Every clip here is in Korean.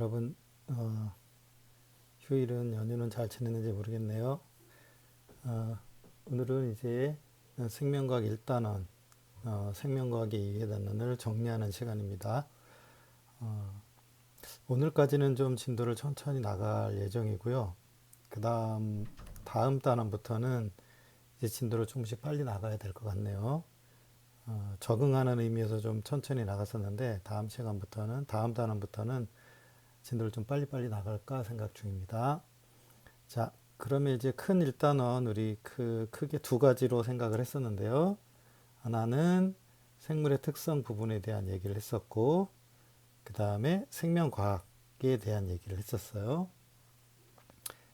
여러분, 휴일은 연휴는 잘 지냈는지 모르겠네요. 오늘은 이제 생명과학 1단원, 생명과학의 2단원을 정리하는 시간입니다. 오늘까지는 좀 진도를 천천히 나갈 예정이고요. 다음 단원부터는 이제 진도를 조금씩 빨리 나가야 될 것 같네요. 적응하는 의미에서 좀 천천히 나갔었는데, 다음 단원부터는 진도를 좀 빨리빨리 나갈까 생각 중입니다. 자, 그러면 이제 큰 1단원 우리 크게 두 가지로 생각을 했었는데요. 하나는 생물의 특성 부분에 대한 얘기를 했었고, 그 다음에 생명과학에 대한 얘기를 했었어요.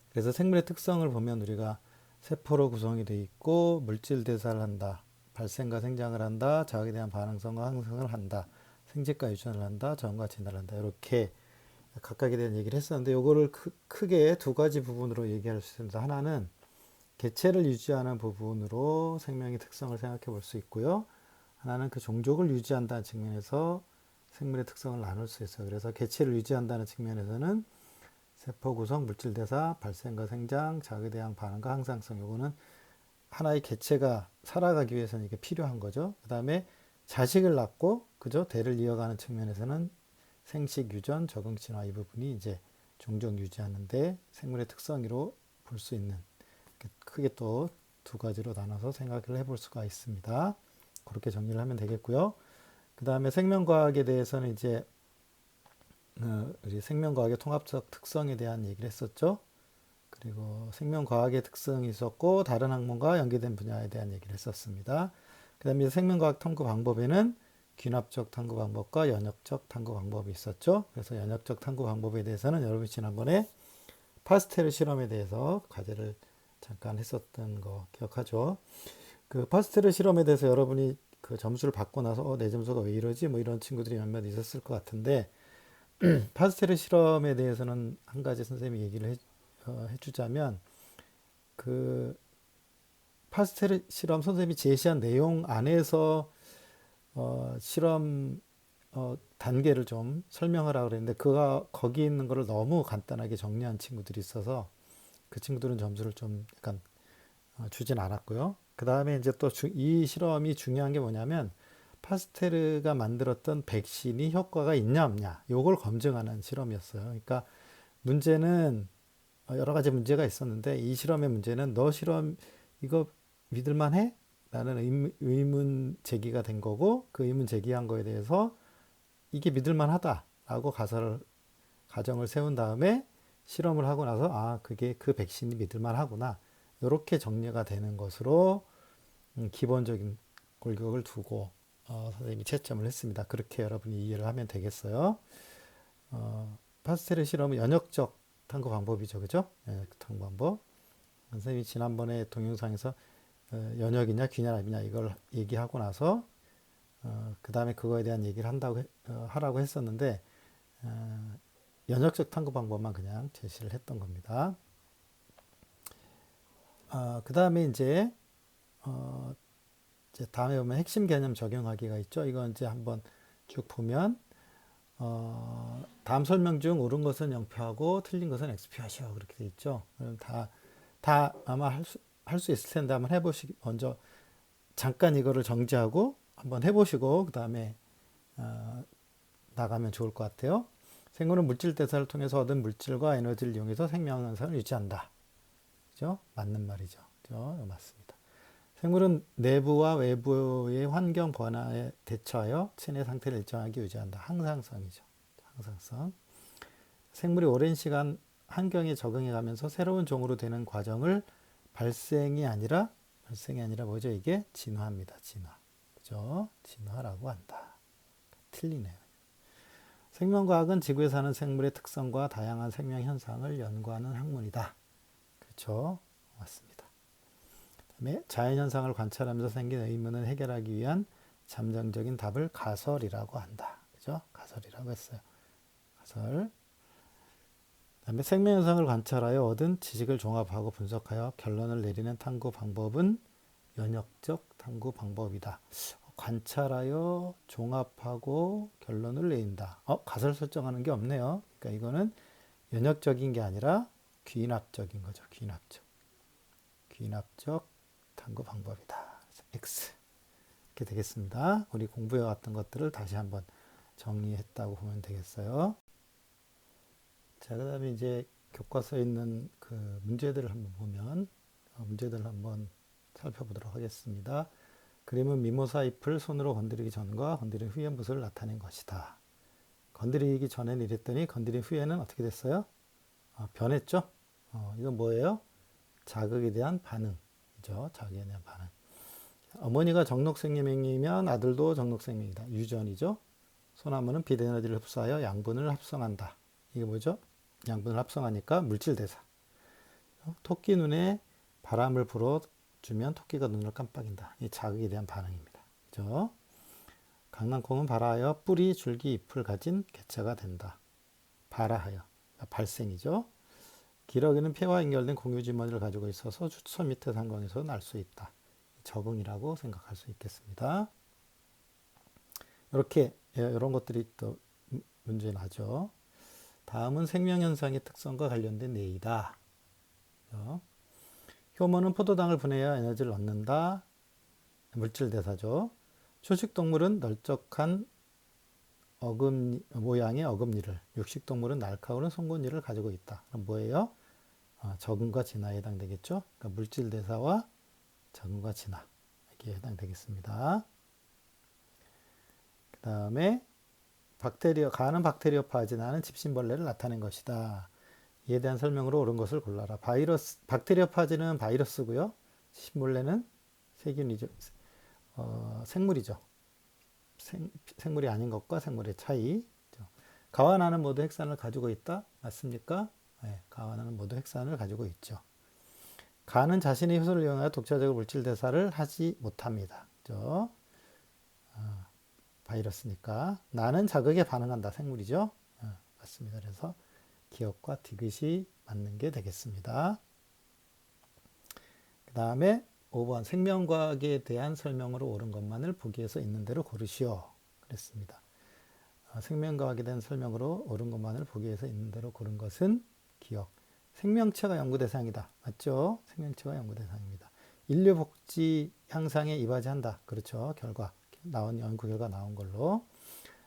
그래서 생물의 특성을 보면 우리가 세포로 구성이 되어 있고, 물질 대사를 한다, 발생과 생장을 한다, 자극에 대한 반응성과 항상을 한다, 생집과 유전을 한다, 저항과 진화를 한다. 이렇게 각각에 대한 얘기를 했었는데, 요거를 크게 두 가지 부분으로 얘기할 수 있습니다. 하나는 개체를 유지하는 부분으로 생명의 특성을 생각해 볼 수 있고요. 하나는 그 종족을 유지한다는 측면에서 생물의 특성을 나눌 수 있어요. 그래서 개체를 유지한다는 측면에서는 세포 구성, 물질 대사, 발생과 생장, 자극에 대한 반응과 항상성. 요거는 하나의 개체가 살아가기 위해서는 이게 필요한 거죠. 그 다음에 자식을 낳고, 그죠? 대를 이어가는 측면에서는 생식, 유전, 적응, 진화 이 부분이 이제 종족 유지하는데 생물의 특성으로 볼 수 있는, 크게 또 두 가지로 나눠서 생각을 해볼 수가 있습니다. 그렇게 정리를 하면 되겠고요. 그 다음에 생명과학에 대해서는 이제 우리 생명과학의 통합적 특성에 대한 얘기를 했었죠. 그리고 생명과학의 특성이 있었고 다른 학문과 연계된 분야에 대한 얘기를 했었습니다. 그 다음에 생명과학 탐구 방법에는 귀납적 탐구 방법과 연역적 탐구 방법이 있었죠. 그래서 연역적 탐구 방법에 대해서는 여러분이 지난번에 파스텔 실험에 대해서 과제를 잠깐 했었던 거 기억하죠? 그 파스텔 실험에 대해서 여러분이 그 점수를 받고 나서 내 점수가 왜 이러지? 뭐 이런 친구들이 몇몇 있었을 것 같은데, 파스텔 실험에 대해서는 한 가지 선생님이 얘기를 해주자면, 그 파스텔 실험 선생님이 제시한 내용 안에서 실험 단계를 좀 설명하라고 그랬는데, 거기 있는 거를 너무 간단하게 정리한 친구들이 있어서 그 친구들은 점수를 좀 약간 주진 않았고요. 그 다음에 이제 또 이 실험이 중요한 게 뭐냐면, 파스테르가 만들었던 백신이 효과가 있냐 없냐 요걸 검증하는 실험이었어요. 그러니까 문제는 여러 가지 문제가 있었는데, 이 실험의 문제는 너 실험 이거 믿을만 해? 라는 의문 제기가 된 거고, 그 의문 제기한 거에 대해서 이게 믿을만 하다라고 가정을 세운 다음에 실험을 하고 나서 그게 그 백신이 믿을만 하구나, 이렇게 정리가 되는 것으로 기본적인 골격을 두고 선생님이 채점을 했습니다. 그렇게 여러분이 이해를 하면 되겠어요. 파스텔의 실험은 연역적 탐구 방법이죠. 그죠? 연역적 탐구 방법. 선생님이 지난번에 동영상에서 연역이냐 귀납이냐 이걸 얘기하고 나서 그 다음에 그거에 대한 얘기를 하라고 했었는데, 연역적 탐구 방법만 그냥 제시를 했던 겁니다. 그 다음에 이제 다음에 보면 핵심 개념 적용하기가 있죠. 이건 이제 한번 쭉 보면 다음 설명 중 옳은 것은 0표하고 틀린 것은 X표하시오. 그렇게 돼 있죠. 그럼 다 아마 할 수 있을 텐데 한번 먼저 잠깐 이거를 정지하고 한번 해보시고 그 다음에 나가면 좋을 것 같아요. 생물은 물질 대사를 통해서 얻은 물질과 에너지를 이용해서 생명 현상을 유지한다. 그죠? 맞는 말이죠. 그죠? 맞습니다. 생물은 내부와 외부의 환경 변화에 대처하여 체내 상태를 일정하게 유지한다. 항상성이죠. 항상성. 생물이 오랜 시간 환경에 적응해 가면서 새로운 종으로 되는 과정을 발생이 아니라 뭐죠? 이게 진화입니다. 진화. 그죠? 진화라고 한다. 틀리네요. 생명과학은 지구에 사는 생물의 특성과 다양한 생명 현상을 연구하는 학문이다. 그렇죠? 맞습니다. 그다음에 자연현상을 관찰하면서 생긴 의문을 해결하기 위한 잠정적인 답을 가설이라고 한다. 그죠? 가설이라고 했어요. 가설. 그다음에 생명현상을 관찰하여 얻은 지식을 종합하고 분석하여 결론을 내리는 탐구 방법은 연역적 탐구 방법이다. 관찰하여 종합하고 결론을 내린다. 가설 설정하는 게 없네요. 그러니까 이거는 연역적인 게 아니라 귀납적인 거죠. 귀납적 탐구 방법이다. 그래서 X 이렇게 되겠습니다. 우리 공부해 왔던 것들을 다시 한번 정리했다고 보면 되겠어요. 자, 그다음에 이제 교과서에 있는 그 문제들을 한번 보면 문제들을 한번 살펴보도록 하겠습니다. 그림은 미모사 잎을 손으로 건드리기 전과 건드린 후의 모습을 나타낸 것이다. 건드리기 전에는 이랬더니 건드린 후에는 어떻게 됐어요? 변했죠? 이건 뭐예요? 자극에 대한 반응이죠. 자극에 대한 반응. 어머니가 정록생명이면 아들도 정록생명이다. 유전이죠. 소나무는 빛에너지를 흡수하여 양분을 합성한다. 이게 뭐죠? 양분을 합성하니까 물질대사. 토끼 눈에 바람을 불어주면 토끼가 눈을 깜빡인다. 이 자극에 대한 반응입니다. 그죠? 강낭콩은 발화하여 뿌리, 줄기, 잎을 가진 개체가 된다. 발화하여. 발생이죠. 기러기는 폐와 연결된 공유지머리를 가지고 있어서 주처 밑에 상광에서 날 수 있다. 적응이라고 생각할 수 있겠습니다. 이렇게 이런 것들이 또 문제 나죠. 다음은 생명현상의 특성과 관련된 내이다. 효모는 포도당을 분해해야 에너지를 얻는다. 물질대사죠. 초식동물은 널쩍한 모양의 어금니를, 육식동물은 날카로운 송곳니를 가지고 있다. 그럼 뭐예요? 적응과 진화에 해당되겠죠. 그러니까 물질대사와 적응과 진화 이게 해당되겠습니다. 그 다음에 가는 박테리오파지 나는 집신벌레를 나타낸 것이다. 이에 대한 설명으로 옳은 것을 골라라. 박테리오파지는 바이러스고요. 집신벌레는 세균이죠. 생물이죠. 생물이 아닌 것과 생물의 차이. 가와 나는 모두 핵산을 가지고 있다. 맞습니까? 네, 가와 나는 모두 핵산을 가지고 있죠. 가는 자신의 효소를 이용하여 독자적으로 물질 대사를 하지 못합니다. 그죠? 바이러스니까. 나는 자극에 반응한다. 생물이죠. 맞습니다. 그래서 기억과 디귿이 맞는 게 되겠습니다. 그 다음에 5번 생명과학에 대한 설명으로 옳은 것만을 보기에서 있는 대로 고르시오. 그랬습니다. 생명과학에 대한 설명으로 옳은 것만을 보기에서 있는 대로 고른 것은 기억. 생명체가 연구 대상이다. 맞죠? 생명체가 연구 대상입니다. 인류 복지 향상에 이바지한다. 그렇죠. 연구 결과 나온 걸로.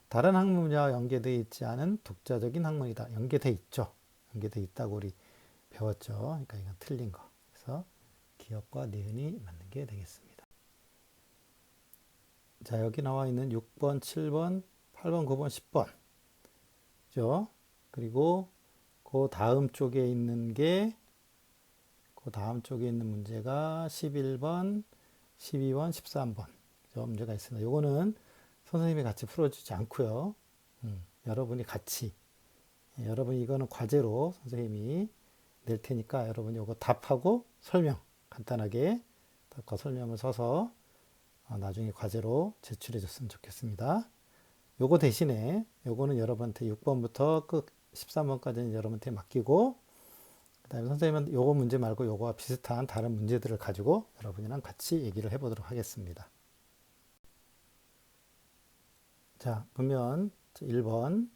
다른 학문 분야와 연계되어 있지 않은 독자적인 학문이다. 연계되어 있죠. 연계되어 있다고 우리 배웠죠. 그러니까 이건 틀린 거. 그래서 기억과 니은이 맞는 게 되겠습니다. 자, 여기 나와 있는 6번, 7번, 8번, 9번, 10번. 그죠? 그리고 그 다음 쪽에 있는 문제가 11번, 12번, 13번. 그죠? 문제가 있습니다. 요거는 선생님이 같이 풀어주지 않고요. 여러분이 같이. 여러분이 이거는 과제로 선생님이 낼 테니까 여러분이 이거 답하고 설명 간단하게 답과 설명을 써서 나중에 과제로 제출해 줬으면 좋겠습니다. 요거 대신에 요거는 여러분한테 6번부터 끝 13번까지는 여러분한테 맡기고 그다음에 선생님은 요거 문제 말고 요거와 비슷한 다른 문제들을 가지고 여러분이랑 같이 얘기를 해보도록 하겠습니다. 자, 보면 1번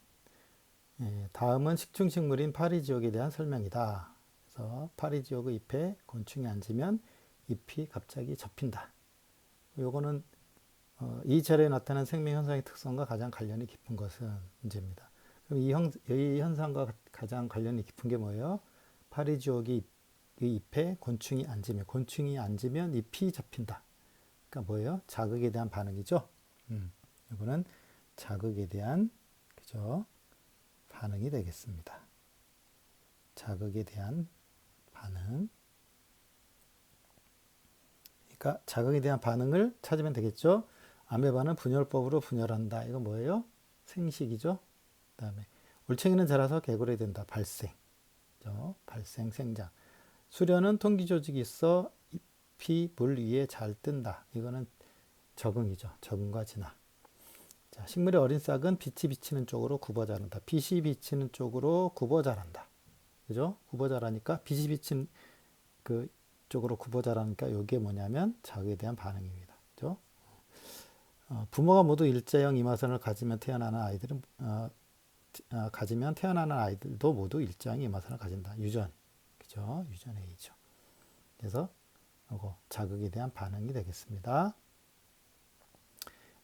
다음은 식충식물인 파리지옥에 대한 설명이다. 그래서 파리지옥의 잎에 곤충이 앉으면 잎이 갑자기 접힌다. 요거는 이 자리에 나타난 생명 현상의 특성과 가장 관련이 깊은 것은 문제입니다. 그럼 이 현상과 가장 관련이 깊은 게 뭐예요? 파리지옥의 잎에 곤충이 앉으면 잎이 접힌다. 그러니까 뭐예요? 자극에 대한 반응이죠. 이거는 자극에 대한 그죠? 반응이 되겠습니다. 자극에 대한 반응. 그러니까 자극에 대한 반응을 찾으면 되겠죠. 아메바는 분열법으로 분열한다. 이건 뭐예요? 생식이죠. 그다음에 올챙이는 자라서 개구리 된다. 발생. 그죠? 발생, 생장. 수련은 통기 조직이 있어 잎이 물 위에 잘 뜬다. 이거는 적응이죠. 적응과 진화. 자, 식물의 어린 싹은 빛이 비치는 쪽으로 굽어 자란다. 빛이 비치는 쪽으로 굽어 자란다. 그죠? 굽어 자라니까 빛이 비친 쪽으로 굽어 자라니까 이게 뭐냐면 자극에 대한 반응입니다. 그죠? 부모가 모두 일자형 이마선을 가지면 태어나는 아이들도 모두 일자형 이마선을 가진다. 유전, 그죠? 유전 A죠. 그래서 이거 자극에 대한 반응이 되겠습니다.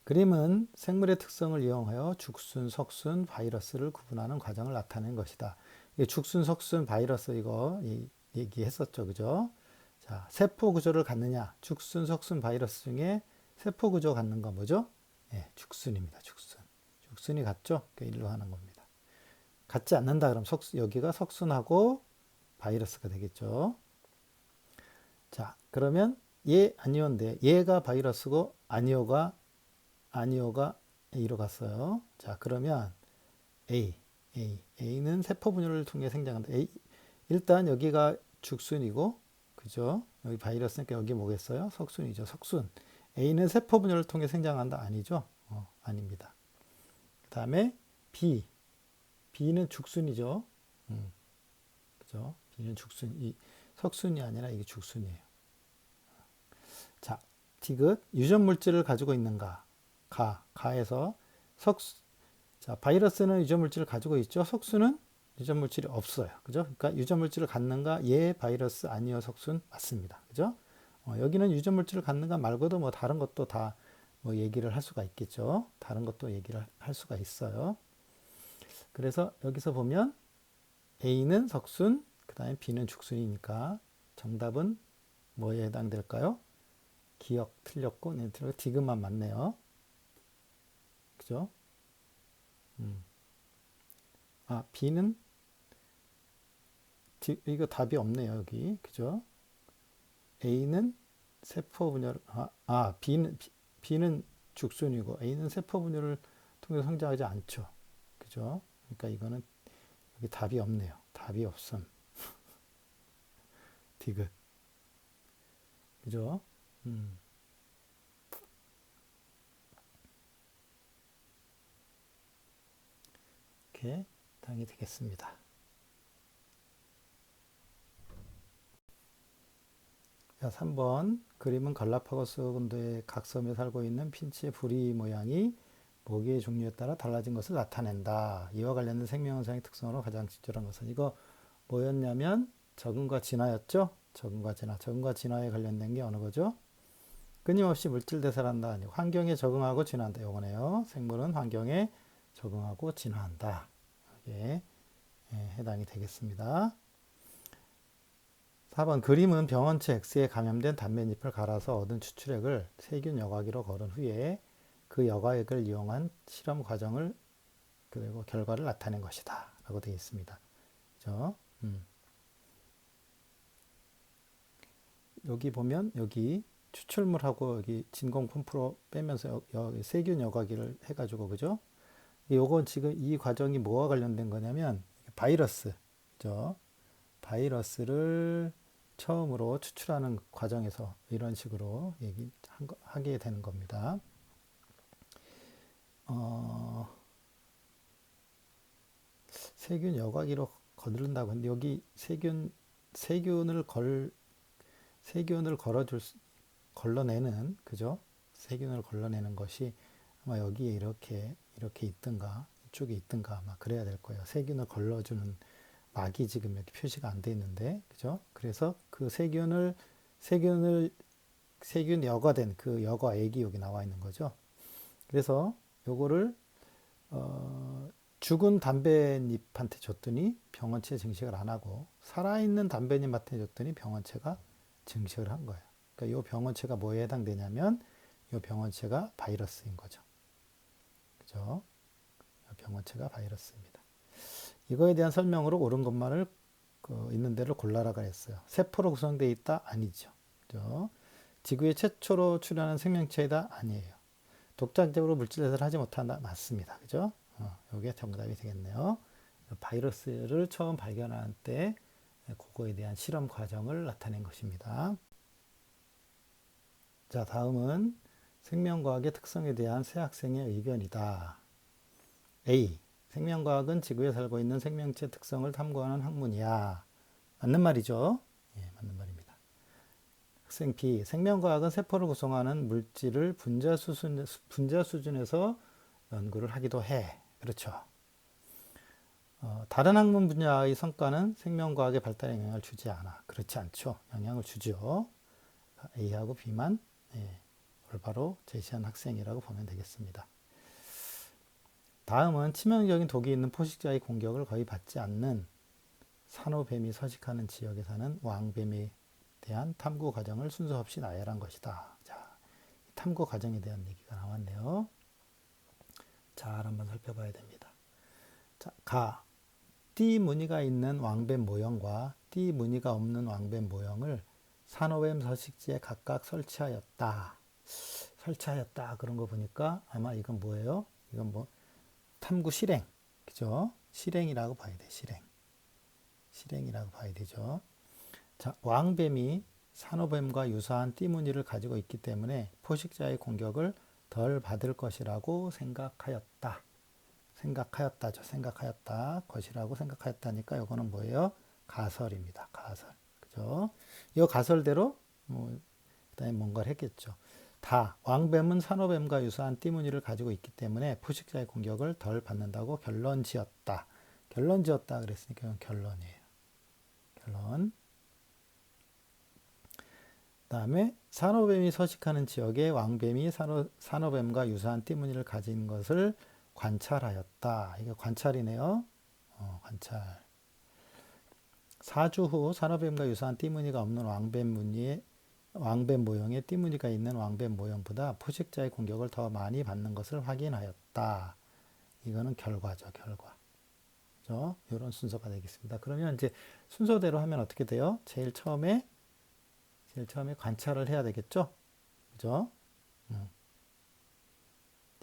그림은 생물의 특성을 이용하여 죽순, 석순, 바이러스를 구분하는 과정을 나타낸 것이다. 죽순, 석순, 바이러스 이거 얘기했었죠, 그죠? 자, 세포 구조를 갖느냐? 죽순, 석순, 바이러스 중에 세포 구조 갖는 거 뭐죠? 네, 죽순입니다. 죽순. 죽순이 같죠? 그러니까 일로 하는 겁니다. 같지 않는다 그럼 여기가 석순하고 바이러스가 되겠죠. 자, 그러면 얘 아니오인데 얘가 바이러스고 아니오가 A로 갔어요. 자, 그러면 A는 세포 분열을 통해 생장한다. 일단 여기가 죽순이고, 그죠? 여기 바이러스니까 여기 뭐겠어요? 석순이죠. 석순. A는 세포 분열을 통해 생장한다. 아니죠? 아닙니다. 그 다음에 B는 죽순이죠. 그죠? B는 죽순. 이 석순이 아니라 이게 죽순이에요. 자, 디귿. 유전 물질을 가지고 있는가? 가에서 자, 바이러스는 유전 물질을 가지고 있죠. 석순은 유전 물질이 없어요. 그죠? 그러니까 유전 물질을 갖는가? 예, 바이러스 아니요, 석순 맞습니다. 그죠? 여기는 유전 물질을 갖는가 말고도 뭐 다른 것도 다 뭐 얘기를 할 수가 있겠죠. 다른 것도 얘기를 할 수가 있어요. 그래서 여기서 보면 A는 석순, 그 다음에 B는 죽순이니까 정답은 뭐에 해당될까요? 기억 틀렸고, 네, 틀렸고, 디귿만 맞네요. 그죠? B는 이거 답이 없네요, 여기. 그죠? A는 세포 분열, B는 죽순이고 A는 세포 분열을 통해 성장하지 않죠. 그죠? 그러니까 이거는 여기 답이 없네요. 답이 없음. 디귿. 그죠? 이렇게 당이 되겠습니다. 자, 3번. 그림은 갈라파고스 군도의 각섬에 살고 있는 핀치의 부리 모양이 모기의 종류에 따라 달라진 것을 나타낸다. 이와 관련된 생명현상의 특성으로 가장 적절한 것은 이거 뭐였냐면 적응과 진화였죠? 적응과 진화에 관련된 게 어느 거죠? 끊임없이 물질 대사한다. 아니고 환경에 적응하고 진화한다. 요거네요. 생물은 환경에 적응하고 진화한다. 이게 해당이 되겠습니다. 4번 그림은 병원체 X에 감염된 담배잎을 갈아서 얻은 추출액을 세균 여과기로 걸은 후에 그 여과액을 이용한 실험 과정을 그리고 결과를 나타낸 것이다 라고 되어 있습니다. 그죠? 여기 보면 여기 추출물하고 여기 진공 펌프로 빼면서 세균 여과기를 해가지고 그죠? 요건 지금 이 과정이 뭐와 관련된 거냐면 바이러스, 그죠? 바이러스를 처음으로 추출하는 과정에서 이런 식으로 하게 되는 겁니다. 세균 여과기로 거두른다고 했는데 여기 세균을 걸러내는 그죠? 세균을 걸러내는 것이 아마 여기에 이렇게 있든가 이쪽에 있든가 아마 그래야 될 거예요. 세균을 걸러주는 막이 지금 이렇게 표시가 안 돼 있는데, 그죠? 그래서 그 세균 여과된 그 여과액이 여기 나와 있는 거죠. 그래서 요거를 죽은 담배잎한테 줬더니 병원체 증식을 안 하고 살아있는 담배잎한테 줬더니 병원체가 증식을 한 거예요. 그러니까 이 병원체가 뭐에 해당되냐면 이 병원체가 바이러스인 거죠. 그죠? 이 병원체가 바이러스입니다. 이거에 대한 설명으로 옳은 것만을 있는 대로 골라라가 했어요. 세포로 구성되어 있다? 아니죠. 그죠? 지구에 최초로 출현한 생명체이다? 아니에요. 독자적으로 물질 대사를 하지 못한다? 맞습니다. 그죠? 이게 정답이 되겠네요. 바이러스를 처음 발견한 때 그거에 대한 실험 과정을 나타낸 것입니다. 자, 다음은 생명과학의 특성에 대한 새 학생의 의견이다. A. 생명과학은 지구에 살고 있는 생명체 특성을 탐구하는 학문이야. 맞는 말이죠? 예, 맞는 말입니다. 학생 B, 생명과학은 세포를 구성하는 물질을 분자 수준에서 연구를 하기도 해. 그렇죠. 다른 학문 분야의 성과는 생명과학의 발달에 영향을 주지 않아. 그렇지 않죠. 영향을 주죠. A하고 B만 올바로 제시한 학생이라고 보면 되겠습니다. 다음은 치명적인 독이 있는 포식자의 공격을 거의 받지 않는 산호뱀이 서식하는 지역에 사는 왕뱀에 대한 탐구 과정을 순서 없이 나열한 것이다. 자, 탐구 과정에 대한 얘기가 나왔네요. 잘 한번 살펴봐야 됩니다. 자, 띠 무늬가 있는 왕뱀 모형과 띠 무늬가 없는 왕뱀 모형을 산호뱀 서식지에 각각 설치하였다. 그런 거 보니까 아마 이건 뭐예요? 이건 뭐 탐구 실행, 그죠? 실행이라고 봐야 돼. 실행이라고 봐야 되죠. 자, 왕뱀이 산호뱀과 유사한 띠 무늬를 가지고 있기 때문에 포식자의 공격을 덜 받을 것이라고 생각하였다. 것이라고 생각하였다니까 이거는 뭐예요? 가설입니다. 가설. 그죠? 이 가설대로 그다음에 뭔가를 했겠죠. 왕뱀은 산호뱀과 유사한 띠 무늬를 가지고 있기 때문에 포식자의 공격을 덜 받는다고 결론 지었다. 그랬으니까 이건 결론이에요. 결론. 다음에 산호뱀이 서식하는 지역에 왕뱀이 산호뱀과 유사한 띠 무늬를 가진 것을 관찰하였다. 이게 관찰이네요. 관찰. 4주 후 산호뱀과 유사한 띠 무늬가 없는 왕뱀 모형에 띠 무늬가 있는 왕뱀 모형보다 포식자의 공격을 더 많이 받는 것을 확인하였다. 이거는 결과죠, 결과. 그죠? 이런 순서가 되겠습니다. 그러면 이제 순서대로 하면 어떻게 돼요? 제일 처음에 관찰을 해야 되겠죠? 그죠?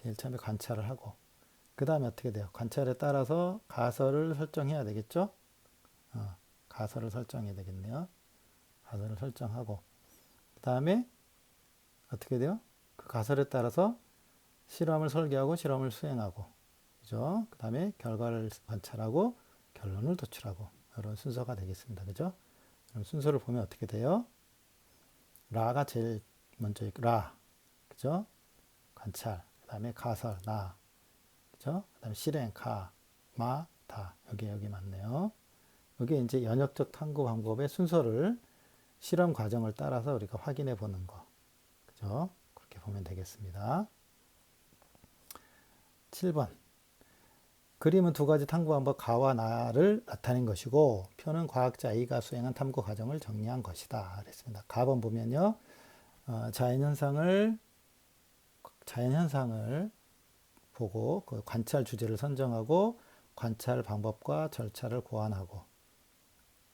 제일 처음에 관찰을 하고, 그 다음에 어떻게 돼요? 관찰에 따라서 가설을 설정해야 되겠죠? 가설을 설정해야 되겠네요. 가설을 설정하고, 그 다음에 어떻게 돼요? 그 가설에 따라서 실험을 설계하고 실험을 수행하고, 그죠? 그 다음에 결과를 관찰하고 결론을 도출하고, 이런 순서가 되겠습니다. 그죠? 그럼 순서를 보면 어떻게 돼요? 라가 제일 먼저 있고, 그죠? 관찰, 그 다음에 가설, 그죠? 그 다음에 실행, 다. 여기 맞네요. 여기 이제 연역적 탐구 방법의 순서를 실험 과정을 따라서 우리가 확인해 보는 거. 그죠? 그렇게 보면 되겠습니다. 7번. 그림은 두 가지 탐구 방법 가와 나를 나타낸 것이고 표는 과학자 A가 수행한 탐구 과정을 정리한 것이다. 그랬습니다. 가번 보면요. 자연현상을 보고 그 관찰 주제를 선정하고 관찰 방법과 절차를 고안하고,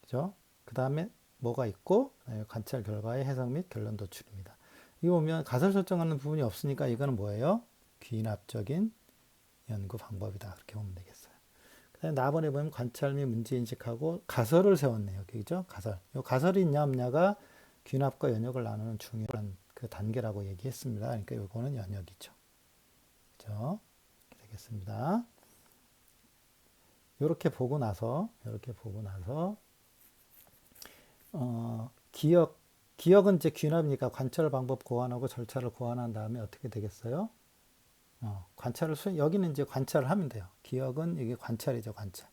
그죠? 그 다음에 뭐가 있고 관찰 결과의 해석 및 결론 도출입니다. 이거 보면 가설 설정하는 부분이 없으니까 이거는 뭐예요? 귀납적인 연구 방법이다. 그렇게 보면 되겠어요. 그 다음에 나번에 보면 관찰 및 문제 인식하고 가설을 세웠네요. 그죠? 가설. 요 가설이 있냐 없냐가 귀납과 연역을 나누는 중요한 그 단계라고 얘기했습니다. 그러니까 요거는 연역이죠. 그죠? 이렇게 되겠습니다. 이렇게 보고 나서 기억은 이제 귀납이니까 관찰 방법 고안하고 절차를 고안한 다음에 어떻게 되겠어요? 여기는 이제 관찰을 하면 돼요. 기억은 이게 관찰이죠, 관찰.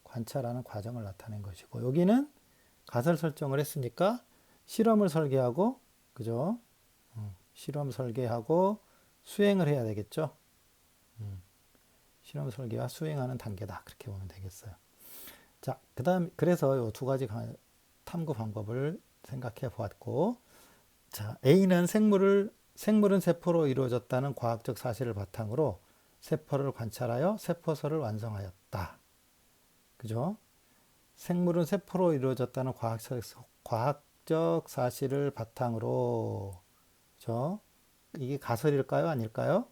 관찰하는 과정을 나타낸 것이고, 여기는 가설 설정을 했으니까 실험을 설계하고, 그죠? 실험 설계하고 수행을 해야 되겠죠? 실험 설계와 수행하는 단계다. 그렇게 보면 되겠어요. 자, 그래서 이 두 가지 탐구 방법을 생각해 보았고, 자, A는 생물은 세포로 이루어졌다는 과학적 사실을 바탕으로 세포를 관찰하여 세포설을 완성하였다. 그죠? 생물은 세포로 이루어졌다는 과학적 사실을 바탕으로, 그죠? 이게 가설일까요? 아닐까요?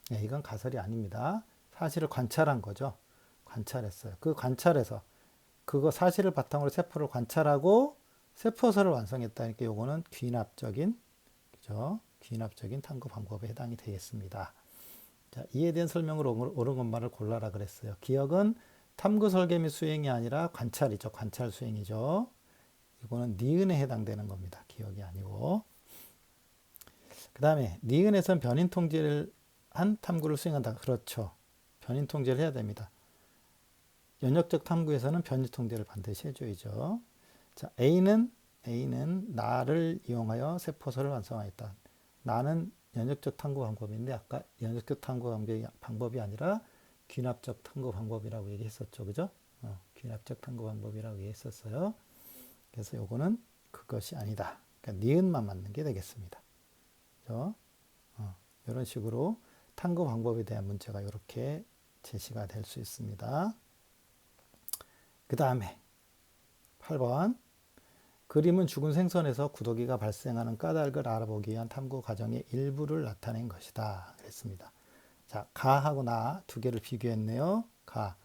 네, 이건 가설이 아닙니다. 사실을 관찰한 거죠. 관찰했어요. 그 관찰에서 그거 사실을 바탕으로 세포를 관찰하고 세포설을 완성했다니까 요거는 귀납적인, 그죠? 귀납적인 탐구 방법에 해당이 되겠습니다. 자, 이에 대한 설명을 옳은 것만을 골라라 그랬어요. 기억은 탐구 설계 및 수행이 아니라 관찰이죠. 관찰 수행이죠. 이거는 니은에 해당되는 겁니다. 기억이 아니고. 그 다음에 니은에선 변인 통제를 한 탐구를 수행한다. 그렇죠. 변인 통제를 해야 됩니다. 연역적 탐구에서는 변인 통제를 반드시 해줘야죠. 자, A는 나를 이용하여 세포설을 완성하였다. 나는 연역적 탐구 방법인데 아까 연역적 탐구 방법이 아니라 귀납적 탐구 방법이라고 얘기했었죠. 그죠? 귀납적 탐구 방법이라고 얘기했었어요. 그래서 요거는 그것이 아니다. 그러니까 니은만 맞는 게 되겠습니다. 그죠? 이런 식으로 탐구 방법에 대한 문제가 이렇게 제시가 될 수 있습니다. 그 다음에 8번 그림은 죽은 생선에서 구더기가 발생하는 까닭을 알아보기 위한 탐구 과정의 일부를 나타낸 것이다. 그랬습니다. 자, 가하고 나 두 개를 비교했네요. 가.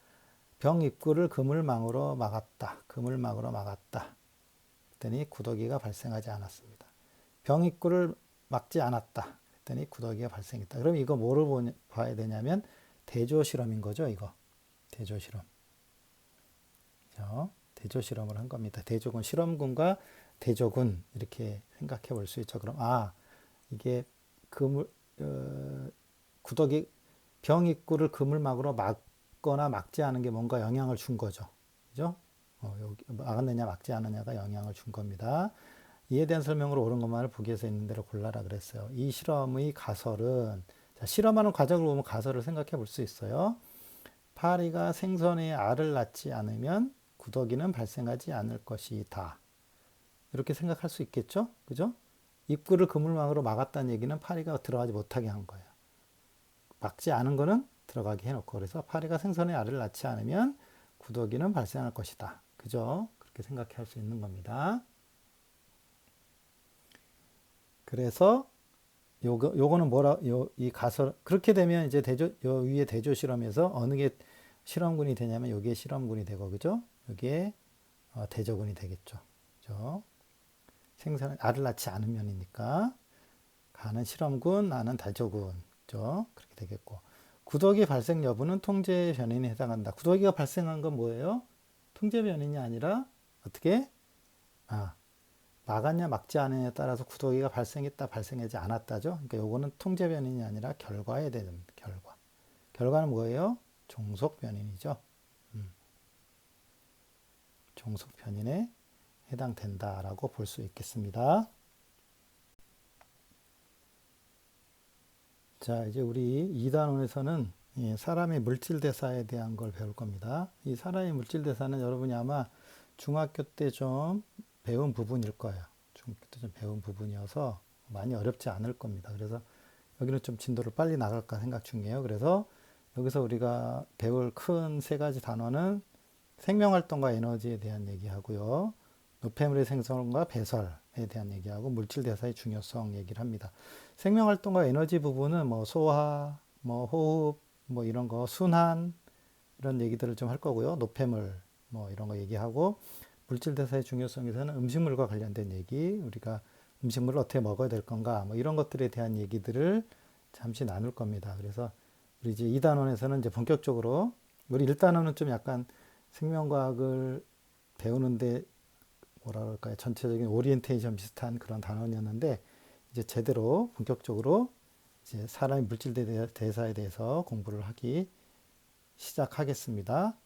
병 입구를 그물망으로 막았다. 그물망으로 막았다. 그랬더니 구더기가 발생하지 않았습니다. 병 입구를 막지 않았다. 그랬더니 구더기가 발생했다. 그럼 이거 뭐를 봐야 되냐면 대조 실험인 거죠, 이거. 대조 실험. 그죠? 대조 실험을 한 겁니다. 대조군, 실험군과 대조군 이렇게 생각해 볼 수 있죠. 그럼 이게 구더기 병 입구를 그물막으로 막거나 막지 않은 게 뭔가 영향을 준 거죠. 그죠? 여기 막았느냐 막지 않느냐가 영향을 준 겁니다. 이에 대한 설명으로 옳은 것만을 보기에서 있는 대로 골라라 그랬어요. 이 실험의 가설은 자, 실험하는 과정을 보면 가설을 생각해 볼 수 있어요. 파리가 생선의 알을 낳지 않으면 구더기는 발생하지 않을 것이다. 이렇게 생각할 수 있겠죠? 그죠? 입구를 그물망으로 막았다는 얘기는 파리가 들어가지 못하게 한 거예요. 막지 않은 거는 들어가게 해놓고 그래서 파리가 생선의 알을 낳지 않으면 구더기는 발생할 것이다. 그죠? 그렇게 생각할 수 있는 겁니다. 그래서 요거는 이 가설 그렇게 되면 이제 요 위에 대조 실험에서 어느 게 실험군이 되냐면 여기에 실험군이 되고 그죠? 여기에 대조군이 되겠죠. 그죠? 생선 알을 낳지 않으면이니까 가는 실험군, 나는 대조군. 그죠? 그렇게 되겠고. 구더기 발생 여부는 통제 변인에 해당한다. 구더기가 발생한 건 뭐예요? 통제 변인이 아니라 어떻게? 막았냐 막지 않느냐에 따라서 구더기가 발생했다 발생하지 않았다죠. 그러니까 요거는 통제 변인이 아니라 결과에 대한 결과. 결과는 뭐예요? 종속 변인이죠. 종속 변인에 해당된다라고 볼 수 있겠습니다. 자, 이제 우리 2단원에서는 사람의 물질 대사에 대한 걸 배울 겁니다. 이 사람의 물질 대사는 여러분이 아마 중학교 때 좀 배운 부분일 거예요. 중학교 때 좀 배운 부분이어서 많이 어렵지 않을 겁니다. 그래서 여기는 좀 진도를 빨리 나갈까 생각 중이에요. 그래서 여기서 우리가 배울 큰 세 가지 단어는 생명활동과 에너지에 대한 얘기하고요. 노폐물의 생성과 배설에 대한 얘기하고 물질 대사의 중요성 얘기를 합니다. 생명활동과 에너지 부분은 뭐 소화, 뭐 호흡, 뭐 이런 거 순환 이런 얘기들을 좀 할 거고요. 노폐물 뭐 이런 거 얘기하고 물질 대사의 중요성에서는 음식물과 관련된 얘기, 우리가 음식물을 어떻게 먹어야 될 건가 뭐 이런 것들에 대한 얘기들을 잠시 나눌 겁니다. 그래서 우리 이제 2단원에서는 이제 본격적으로 우리 1단원은 좀 약간 생명과학을 배우는데 뭐라 그럴까요? 전체적인 오리엔테이션 비슷한 그런 단원이었는데 이제 제대로 본격적으로 이제 사람의 물질 대사에 대해서 공부를 하기 시작하겠습니다.